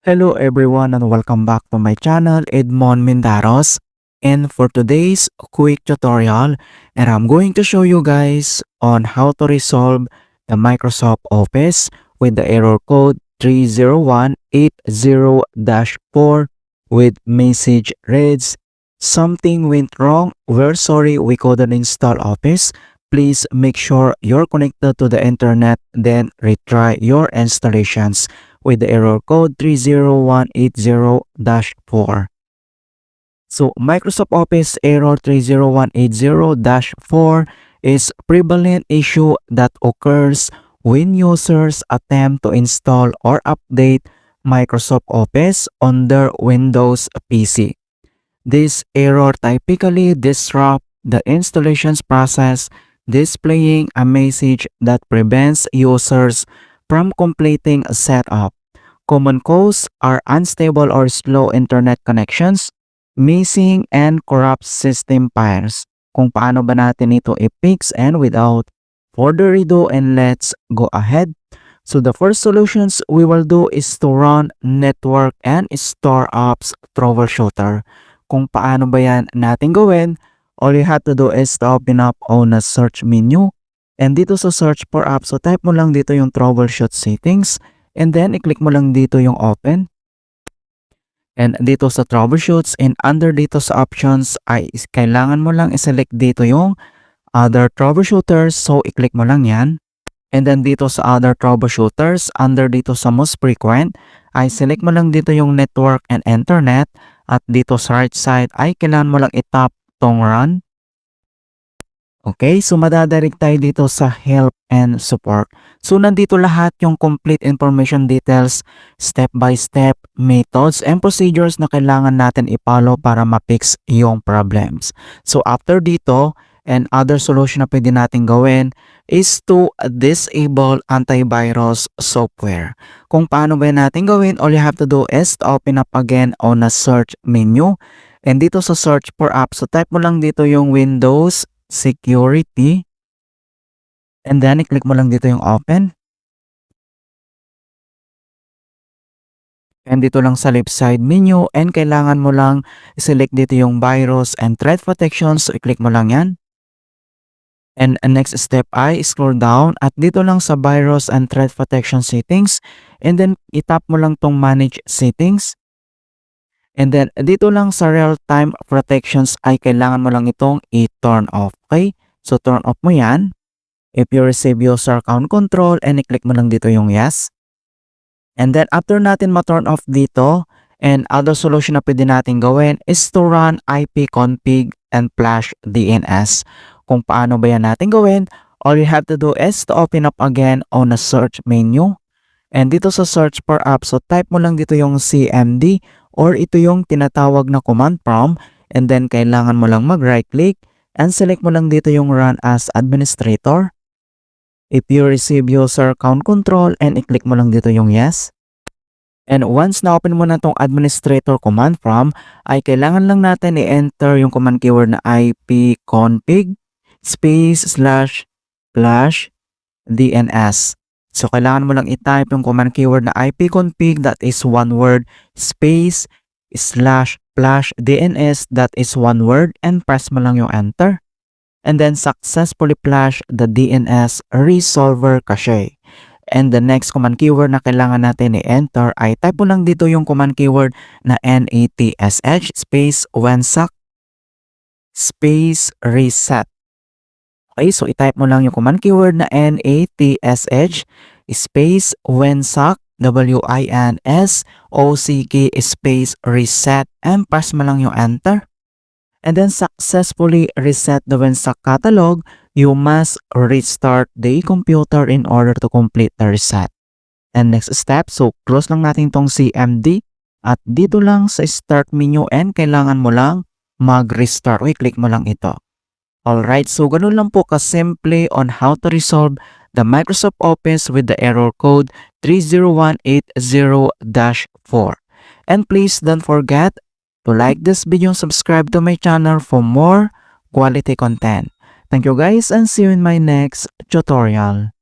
Hello everyone and welcome back to my channel, Edmond Mindaros. And for today's quick tutorial, and I'm going to show you guys on how to resolve the Microsoft Office with the error code 30180-4 with message reads, "Something went wrong. We're sorry we couldn't install Office. Please make sure you're connected to the internet, then retry your installations," with the error code 30180-4. So Microsoft Office error 30180-4 is prevalent issue that occurs when users attempt to install or update Microsoft Office on their Windows PC. This error typically disrupts the installations process, displaying a message that prevents users from completing a setup. Common causes are unstable or slow internet connections, missing and corrupt system files. Kung paano ba natin ito i-fix, and without further ado, and let's go ahead. So the first solutions we will do is to run network and store apps troubleshooter. Kung paano ba yan natin gawin, all you have to do is to open up on a search menu. And dito sa search for apps, so type mo lang dito yung troubleshoot settings. And then, i-click mo lang dito yung open. And dito sa troubleshoots, and under dito sa options, ay kailangan mo lang i-select dito yung other troubleshooters. So, i-click mo lang yan. And then dito sa other troubleshooters, under dito sa most frequent, ay select mo lang dito yung network and internet. At dito sa right side, ay kailangan mo lang i-tap tong run. Okay, so madadirect tayo dito sa help and support. So nandito lahat yung complete information details, step-by-step methods and procedures na kailangan natin i-follow para ma-fix yung problems. So after dito, and other solution na pwede natin gawin is to disable antivirus software. Kung paano ba natin gawin, all you have to do is to open up again on a search menu. And dito sa search for apps, so type mo lang dito yung Windows Security. And then, i-click mo lang dito yung open. And dito lang sa left side menu, and kailangan mo lang i-select dito yung virus and threat protection. So, i-click mo lang yan. And next step ay scroll down at dito lang sa virus and threat protection settings. And then, itap mo lang tong manage settings. And then, dito lang sa real-time protections ay kailangan mo lang itong i-turn off. Okay? So, turn off mo yan. If you receive user account control, and i-click mo lang dito yung yes. And then, after natin ma-turn off dito, and other solution na pwede natin gawin is to run ipconfig and flash DNS. Kung paano ba yan natin gawin, all you have to do is to open up again on a search menu. And dito sa search for apps, so type mo lang dito yung CMD or ito yung tinatawag na command prompt. And then kailangan mo lang mag-right click and select mo lang dito yung run as administrator. If you receive user account control, and i-click mo lang dito yung yes. And once na-open mo na itong administrator command prompt, ay kailangan lang natin i-enter yung command keyword na ipconfig //DNS. So, kailangan mo lang i-type yung command keyword na ipconfig, that is one word, space //DNS, that is one word, and press mo lang yung enter. And then, successfully flash the DNS resolver cache. And the next command keyword na kailangan natin i-enter ay type mo lang dito yung command keyword na NATSH space wensack space reset. Okay, so i-type mo lang yung command keyword na NATSH space wensack WINSOCK space reset, and press mo lang yung enter. And then successfully reset the wensack catalog. You must restart the computer in order to complete the reset. And next step, so close lang natin tong CMD at dito lang sa start menu, and kailangan mo lang mag-restart. Okay, click mo lang ito. Alright, so ganun lang po kasimple on how to resolve the Microsoft Office with the error code 30180-4. And please don't forget to like this video and subscribe to my channel for more quality content. Thank you guys, and see you in my next tutorial.